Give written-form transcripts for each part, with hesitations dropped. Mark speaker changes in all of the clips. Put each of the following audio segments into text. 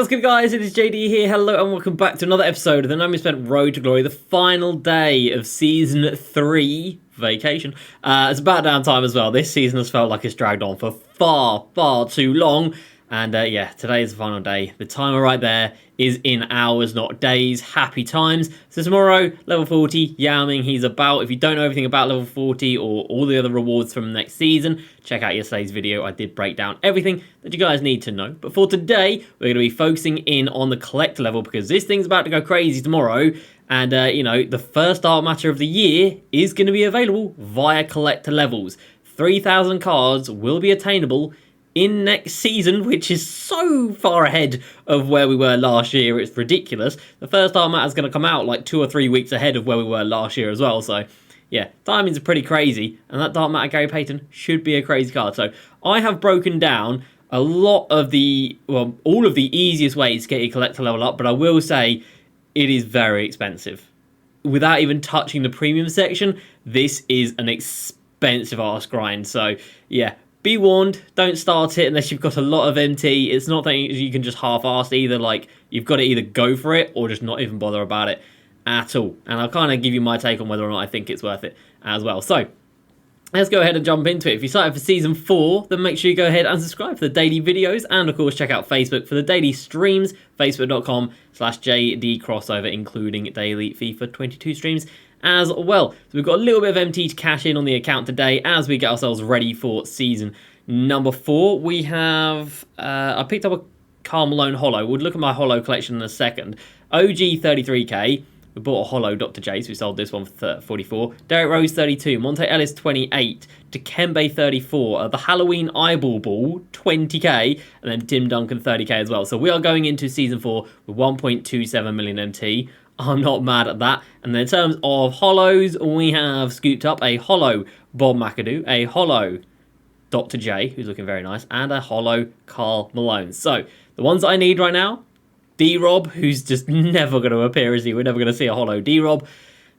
Speaker 1: How's it going, guys? It is JD here. Hello and welcome back to another episode of the No Man's Spent Road to Glory, the final day of Season 3 vacation. It's about damn time as well. This season has felt like it's dragged on for far too long. And yeah, today is the final day. The timer right there is in hours, not days. Happy times. So tomorrow, level 40, Yao Ming, he's about. If you don't know everything about level 40 or all the other rewards from next season, check out yesterday's video. I did break down everything that you guys need to know. But for today, we're going to be focusing in on the collector level because this thing's about to go crazy tomorrow. And, you know, the first art matter of the year is going to be available via collector levels. 3,000 cards will be attainable in next season, which is so far ahead of where we were last year. It's ridiculous. The first art matter is going to come out like 2 or 3 weeks ahead of where we were last year as well. So yeah, timings are pretty crazy, and that Dark Matter Gary Payton should be a crazy card. So I have broken down a lot of the, well, all of the easiest ways to get your collector level up, but I will say it is very expensive. Without even touching the premium section, this is an expensive ass grind. So yeah, be warned, don't start it unless you've got a lot of MT. It's not that you can just half-ass either. Like, you've got to either go for it or just not even bother about it at all. And I'll kind of give you my take on whether or not I think it's worth it as well. So let's go ahead and jump into it. If you started for Season 4, then make sure you go ahead and subscribe for the daily videos. And, of course, check out Facebook for the daily streams, facebook.com/JDCrossover, including daily FIFA 22 streams as well. So we've got a little bit of MT to cash in on the account today as we get ourselves ready for Season number 4. We have, I picked up a Karl Malone holo. We'll look at my holo collection in a second. OG 33k. We bought a holo Dr. J, so we sold this one for 44. Derek Rose 32, Monte Ellis 28, Dikembe 34, the Halloween Eyeball Ball 20k, and then Tim Duncan 30k as well. So we are going into Season 4 with 1.27 million MT. I'm not mad at that. And then in terms of holos, we have scooped up a holo Bob McAdoo, a holo Dr. J, who's looking very nice, and a holo Karl Malone. So the ones that I need right now: D-Rob, who's just never going to appear, is he? We're never going to see a holo D-Rob.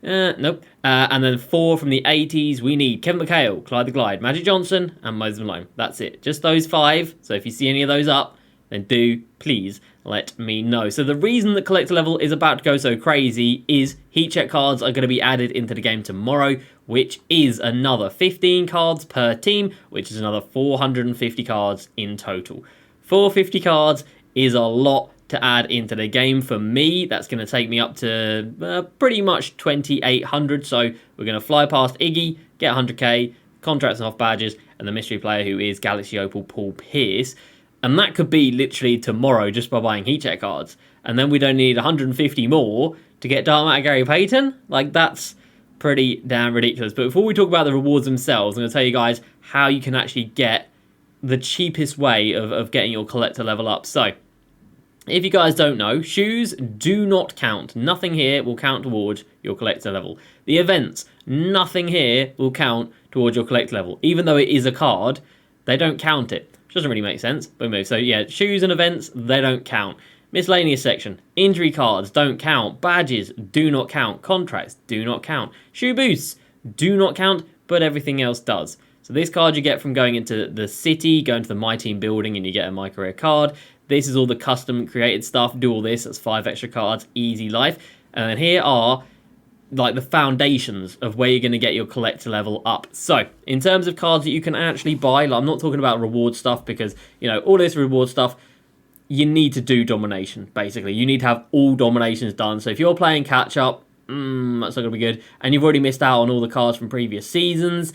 Speaker 1: Nope. And then 4 from the 80s, we need Kevin McHale, Clyde the Glide, Magic Johnson, and Moses Malone. That's it. Just those 5. So if you see any of those up, then do please let me know. So the reason that collector level is about to go so crazy is heat check cards are going to be added into the game tomorrow, which is another 15 cards per team, which is another 450 cards in total. 450 cards is a lot to add into the game. For me, that's going to take me up to pretty much 2,800. So we're going to fly past Iggy, get 100k, contracts and off badges, and the mystery player who is Galaxy Opal Paul Pierce. And that could be literally tomorrow just by buying heat check cards. And then we don't need 150 more to get Dark Matter Gary Payton. Like, that's pretty damn ridiculous. But before we talk about the rewards themselves, I'm going to tell you guys how you can actually get the cheapest way of getting your collector level up. So if you guys don't know, shoes do not count. Nothing here will count towards your collector level. The events, nothing here will count towards your collector level. Even though it is a card, they don't count it. Which doesn't really make sense, but move. So yeah, shoes and events, they don't count. Miscellaneous section, injury cards don't count. Badges do not count. Contracts do not count. Shoe boosts do not count, but everything else does. So this card you get from going into the city, going to the Myteam building, and you get a My Career card. This is all the custom created stuff. Do all this. That's 5 extra cards. Easy life. And then here are like the foundations of where you're going to get your collector level up. So in terms of cards that you can actually buy, like, I'm not talking about reward stuff because, you know, all this reward stuff, you need to do domination, basically. You need to have all dominations done. So if you're playing catch up, that's not going to be good. And you've already missed out on all the cards from previous seasons.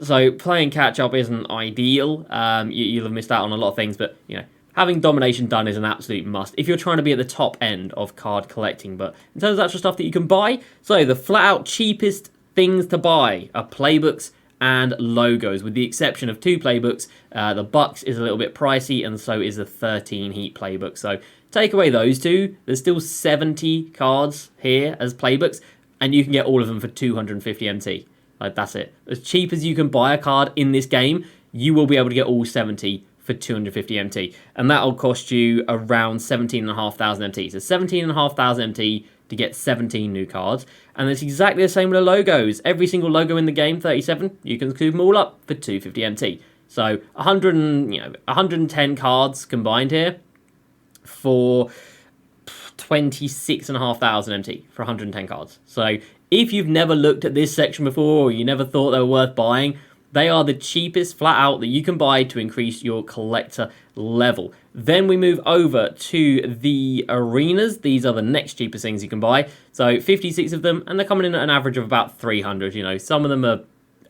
Speaker 1: So playing catch up isn't ideal. You'll have missed out on a lot of things, but, you know, having domination done is an absolute must if you're trying to be at the top end of card collecting. But in terms of actual stuff that you can buy, so the flat out cheapest things to buy are playbooks and logos, with the exception of 2 playbooks. The Bucks is a little bit pricey, and so is the 13 Heat playbook. So take away those 2, there's still 70 cards here as playbooks, and you can get all of them for 250 MT. Like, that's it. As cheap as you can buy a card in this game, you will be able to get all 70 for 250 MT, and that'll cost you around 17,500 MT. So 17,500 MT to get 17 new cards, and it's exactly the same with the logos. Every single logo in the game, 37, you can scoop them all up for 250 MT. So 110 cards combined here. for 26,500 MT for 110 cards. So if you've never looked at this section before, or you never thought they were worth buying, they are the cheapest flat out that you can buy to increase your collector level. Then we move over to the arenas. These are the next cheapest things you can buy. So 56 of them, and they're coming in at an average of about 300. You know, some of them are,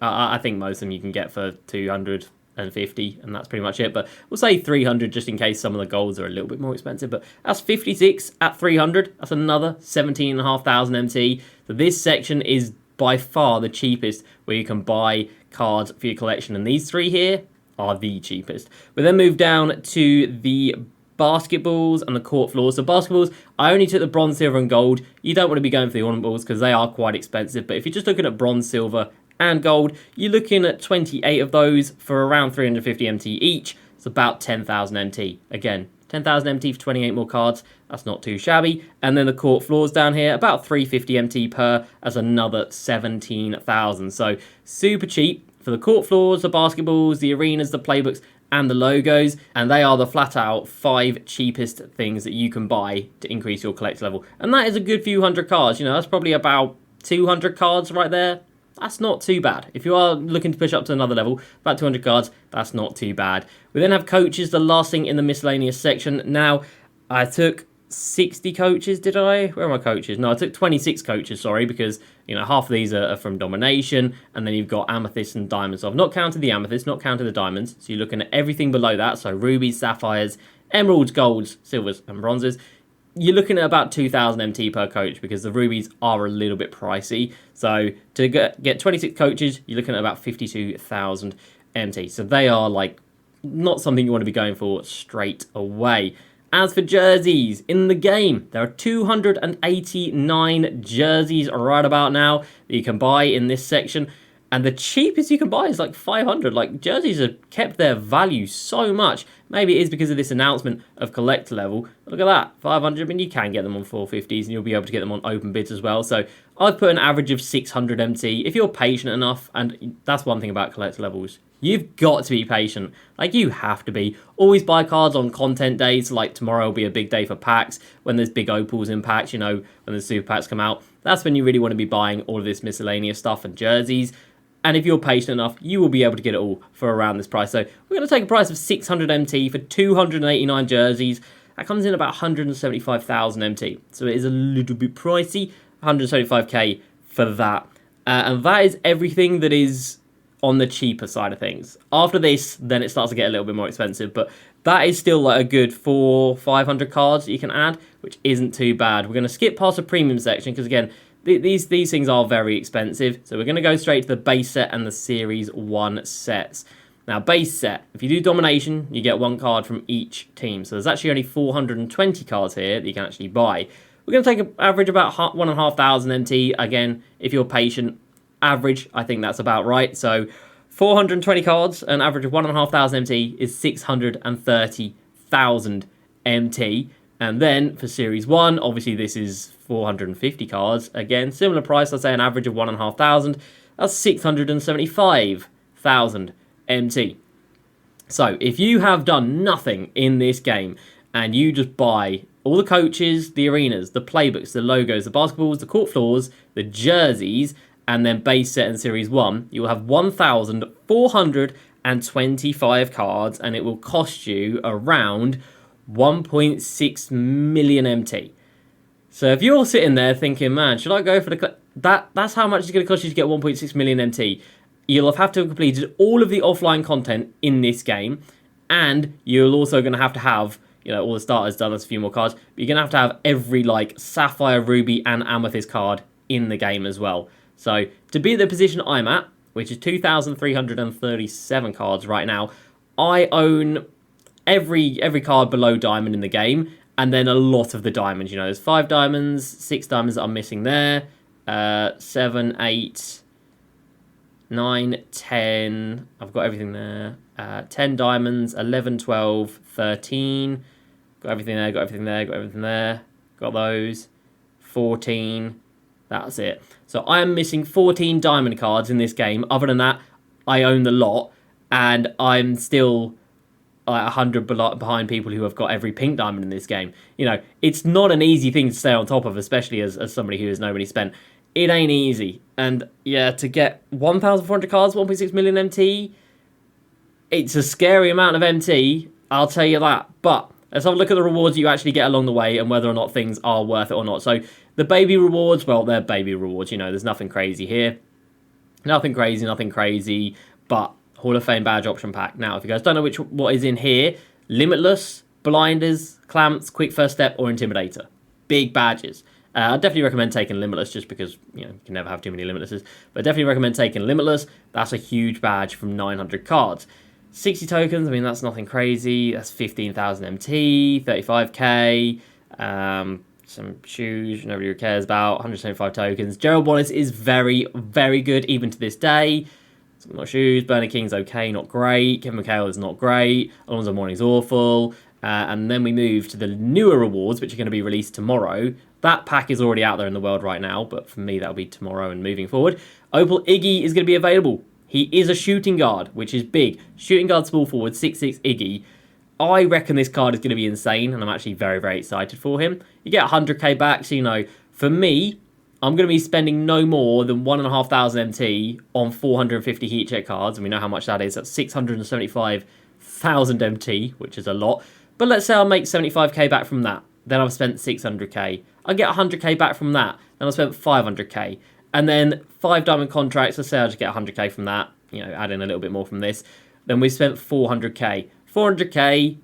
Speaker 1: I think most of them you can get for 250, and that's pretty much it. But we'll say 300 just in case some of the golds are a little bit more expensive. But that's 56 at 300. That's another 17,500 MT. So this section is by far the cheapest where you can buy cards for your collection, and these three here are the cheapest. We then move down to the basketballs and the court floors. So basketballs, I only took the bronze, silver, and gold. You don't want to be going for the ornament balls because they are quite expensive, but if you're just looking at bronze, silver, and gold, you're looking at 28 of those for around 350 MT each. It's about 10,000 MT. Again, 10,000 MT for 28 more cards. That's not too shabby. And then the court floors down here, about 350 MT per, as another 17,000. So super cheap for the court floors, the basketballs, the arenas, the playbooks, and the logos. And they are the flat out 5 cheapest things that you can buy to increase your collector level. And that is a good few hundred cards. You know, that's probably about 200 cards right there. That's not too bad. If you are looking to push up to another level, about 200 cards, that's not too bad. We then have coaches, the last thing in the miscellaneous section. Now, I took 60 coaches, did I? Where are my coaches? No, I took 26 coaches, sorry, because, you know, half of these are from Domination, and then you've got Amethyst and Diamonds. So I've not counted the Amethyst, not counted the Diamonds. So you're looking at everything below that, so Rubies, Sapphires, Emeralds, Golds, Silvers, and Bronzes. You're looking at about 2,000 MT per coach because the rubies are a little bit pricey. So to get 26 coaches, you're looking at about 52,000 MT. So they are like not something you want to be going for straight away. As for jerseys in the game, there are 289 jerseys right about now that you can buy in this section. And the cheapest you can buy is like 500. Like, jerseys have kept their value so much. Maybe it is because of this announcement of collector level. Look at that, 500. I mean, you can get them on 450s, and you'll be able to get them on open bids as well. So I'd put an average of 600 MT. If you're patient enough, and that's one thing about collector levels, you've got to be patient. Like, you have to be. Always buy cards on content days. Like, tomorrow will be a big day for packs. When there's big opals in packs, you know, when the super packs come out. That's when you really want to be buying all of this miscellaneous stuff and jerseys. And if you're patient enough, you will be able to get it all for around this price. So we're going to take a price of 600 MT for 289 jerseys. That comes in about 175,000 MT. So it is a little bit pricey. 175k for that. And that is everything that is on the cheaper side of things. After this, then it starts to get a little bit more expensive. But that is still like a good 400-500 cards that you can add, which isn't too bad. We're going to skip past the premium section because, again, these things are very expensive. So we're going to go straight to the base set and the Series 1 sets. Now, base set, if you do Domination, you get 1 card from each team. So there's actually only 420 cards here that you can actually buy. We're going to take an average about 1,500 MT. Again, if you're patient, average, I think that's about right. So 420 cards, an average of 1,500 MT is 630,000 MT. And then for Series 1, obviously this is 450 cards. Again, similar price, I'd say an average of 1,500. That's 675,000 MT. So if you have done nothing in this game and you just buy all the coaches, the arenas, the playbooks, the logos, the basketballs, the court floors, the jerseys, and then base set and Series 1, you will have 1,425 cards, and it will cost you around 1.6 million MT. So if you're sitting there thinking, man, should I go for the... That's how much it's going to cost you to get 1.6 million MT. You'll have to have completed all of the offline content in this game, and you're also going to have, you know, all the starters done, there's a few more cards, but you're going to have every, like, Sapphire, Ruby, and Amethyst card in the game as well. So to be at the position I'm at, which is 2,337 cards right now, I own every card below diamond in the game, and then a lot of the diamonds. You know, there's 5 diamonds, 6 diamonds that I'm missing there, 7, 8, 9, 10. I've got everything there. 10 diamonds, 11, 12, 13. Got everything there, got everything there, got everything there. Got those. 14. That's it. So I am missing 14 diamond cards in this game. Other than that, I own the lot, and I'm still like 100 behind people who have got every pink diamond in this game. You know, it's not an easy thing to stay on top of, especially as somebody who has nobody spent. It ain't easy. And yeah, to get 1,400 cards, 1.6 million MT, it's a scary amount of MT, I'll tell you that. But let's have a look at the rewards you actually get along the way and whether or not things are worth it or not. So the baby rewards, well, they're baby rewards. You know, there's nothing crazy here. Nothing crazy, but Hall of Fame badge option pack. Now, if you guys don't know what is in here, Limitless, Blinders, Clamps, Quick First Step, or Intimidator. Big badges. I definitely recommend taking Limitless just because, you know, you can never have too many Limitlesses. But definitely recommend taking Limitless. That's a huge badge from 900 cards. 60 tokens, I mean, that's nothing crazy. That's 15,000 MT, 35k, some shoes nobody really cares about, 175 tokens. Gerald Wallace is very, very good even to this day. Some more shoes. Burner King's okay, not great. Kevin McHale is not great. Alonzo Mourning's awful. And then we move to the newer rewards, which are going to be released tomorrow. That pack is already out there in the world right now, but for me, that'll be tomorrow and moving forward. Opal Iggy is going to be available. He is a shooting guard, which is big. Shooting guard, small forward, 6'6" Iggy. I reckon this card is going to be insane, and I'm actually very, very excited for him. You get 100k back, so, you know, for me, I'm going to be spending no more than 1,500 MT on 450 heat check cards, and we know how much that is. That's 675,000 MT, which is a lot. But let's say I'll make 75k back from that. Then I've spent 600k. I'll get 100k back from that. Then I've spent 500k. And then 5 diamond contracts, let's say I'll just get 100k from that. You know, add in a little bit more from this. Then we spent 400k. 400k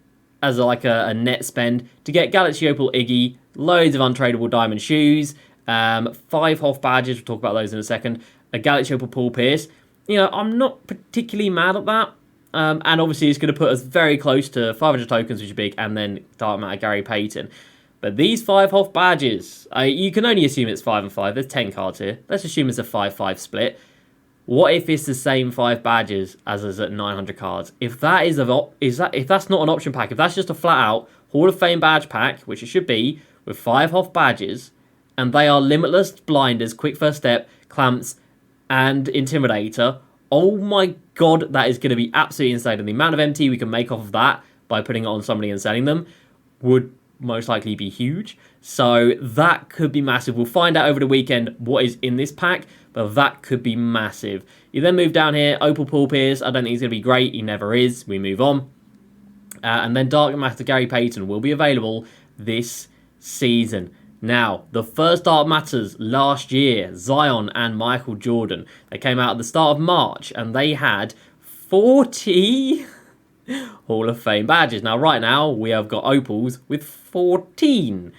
Speaker 1: as a net spend to get Galaxy Opal Iggy, loads of untradeable diamond shoes, 5 Hoff badges, we'll talk about those in a second, a Galaxy Opal Paul Pierce. You know, I'm not particularly mad at that. And obviously it's going to put us very close to 500 tokens, which is big, and then Dark Matter Gary Payton. But these 5 Hoff badges, you can only assume it's 5 and 5. There's 10 cards here. Let's assume it's a 5-5 split. What if it's the same 5 badges as is at 900 cards? If that is if that's not an option pack, if that's just a flat out Hall of Fame badge pack, which it should be, with 5 Hoff badges, and they are Limitless, Blinders, Quick First Step, Clamps, and Intimidator, oh my god, that is going to be absolutely insane. And the amount of MT we can make off of that by putting it on somebody and selling them would most likely be huge. So that could be massive. We'll find out over the weekend what is in this pack, but that could be massive. You then move down here, Opal Paul Pierce. I don't think he's going to be great. He never is. We move on. And then Dark Matter Gary Payton will be available this season. Now, the first Dark Matters last year, Zion and Michael Jordan, they came out at the start of March and they had 40 Hall of Fame badges. Now, right now, we have got Opals with 14.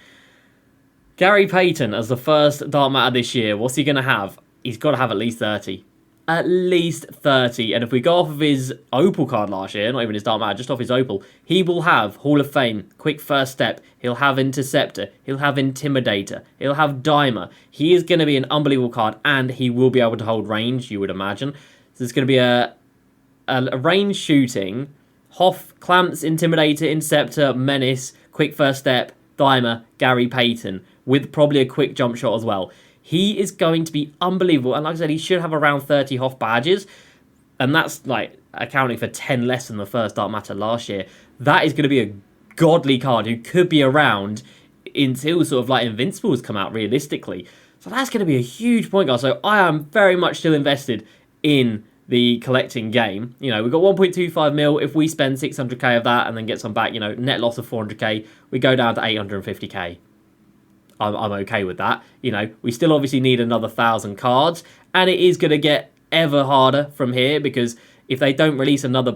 Speaker 1: Gary Payton as the first Dark Matter this year, what's he going to have? He's got to have at least 30. At least 30. And if we go off of his Opal card last year, not even his Dark Matter, just off his Opal, he will have Hall of Fame, Quick First Step, he'll have Interceptor, he'll have Intimidator, he'll have Dimer. He is going to be an unbelievable card, and he will be able to hold range, you would imagine. So it's going to be a range shooting, Hoff, Clamps, Intimidator, Interceptor, Menace, Quick First Step, Dimer, Gary Payton, with probably a quick jump shot as well. He is going to be unbelievable. And like I said, he should have around 30 Hoff badges. And that's like accounting for 10 less than the first Dark Matter last year. That is going to be a godly card who could be around until sort of like Invincibles come out realistically. So that's going to be a huge point guard. So I am very much still invested in the collecting game. You know, we've got 1.25 mil. If we spend 600k of that and then get some back, you know, net loss of 400k, we go down to 850k. I'm okay with that. You know, we still obviously need another 1,000 cards, and it is going to get ever harder from here because if they don't release another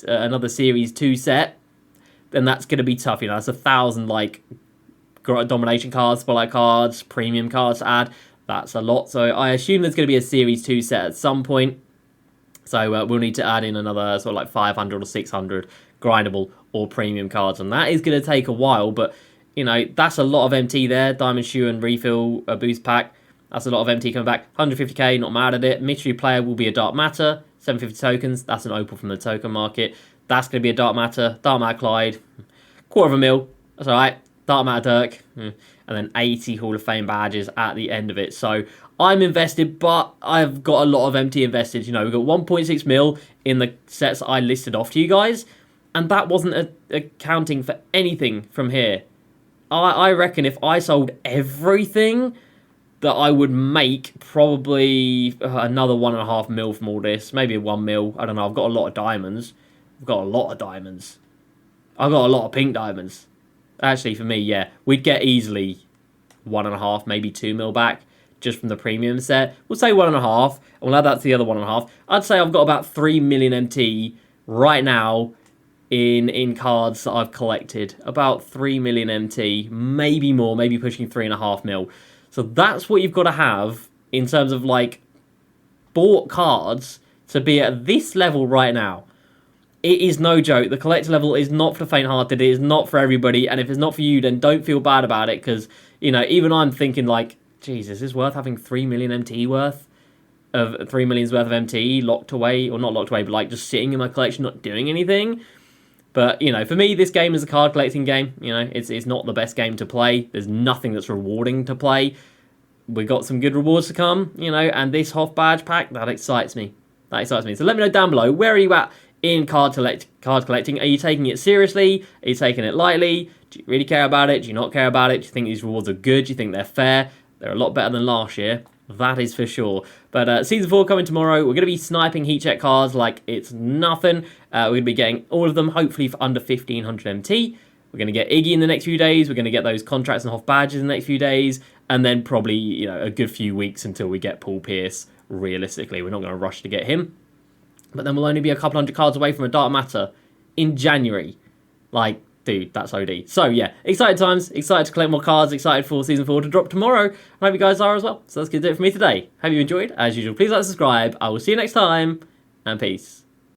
Speaker 1: another Series 2 set, then that's going to be tough. You know, that's 1,000 like domination cards, spotlight cards, premium cards to add. That's a lot. So I assume there's going to be a Series 2 set at some point. So we'll need to add in another sort of like 500 or 600 grindable or premium cards, and that is going to take a while, but you know, that's a lot of MT there. Diamond Shoe and Refill boost pack. That's a lot of MT coming back. 150k, not mad at it. Mystery Player will be a Dark Matter. 750 tokens. That's an Opal from the token market. That's going to be a Dark Matter. Dark Matter Clyde. $250,000. That's all right. Dark Matter Dirk. And then 80 Hall of Fame badges at the end of it. So I'm invested, but I've got a lot of MT invested. You know, we've got 1.6 mil in the sets I listed off to you guys. And that wasn't accounting for anything from here. I reckon if I sold everything, that I would make probably another 1.5 mil from all this. Maybe 1 mil. I don't know. I've got a lot of diamonds. I've got a lot of diamonds. I've got a lot of pink diamonds. Actually, for me, yeah. We'd get easily 1.5, maybe 2 mil back just from the premium set. We'll say 1.5. And we'll add that to the other 1.5. I'd say I've got about 3 million MT right now in cards that I've collected. About 3 million MT. Maybe more. Maybe pushing 3.5 mil. So that's what you've got to have in terms of, like, bought cards to be at this level right now. It is no joke. The collector level is not for the faint-hearted. It is not for everybody. And if it's not for you, then don't feel bad about it. Because, you know, even I'm thinking, like, Jesus, is this worth having 3 million MT worth? Of 3 million's worth of MT locked away? Or not locked away, but, like, just sitting in my collection, not doing anything? But, you know, for me, this game is a card collecting game. You know, it's not the best game to play. There's nothing that's rewarding to play. We got some good rewards to come, you know, and this Hoff badge pack, that excites me. That excites me. So let me know down below, where are you at in card collecting? Are you taking it seriously? Are you taking it lightly? Do you really care about it? Do you not care about it? Do you think these rewards are good? Do you think they're fair? They're a lot better than last year. That is for sure. But Season 4 coming tomorrow. We're going to be sniping heat check cards like it's nothing. We're going to be getting all of them, hopefully for under 1,500 MT. We're going to get Iggy in the next few days. We're going to get those contracts and Hoff badges in the next few days. And then probably, you know, a good few weeks until we get Paul Pierce, realistically. We're not going to rush to get him. But then we'll only be a couple hundred cards away from a Dark Matter in January. Like, dude, that's OD. So, yeah, excited times. Excited to collect more cards. Excited for Season 4 to drop tomorrow. I hope you guys are as well. So that's going to do it for me today. Hope you enjoyed. As usual, please like and subscribe. I will see you next time. And peace.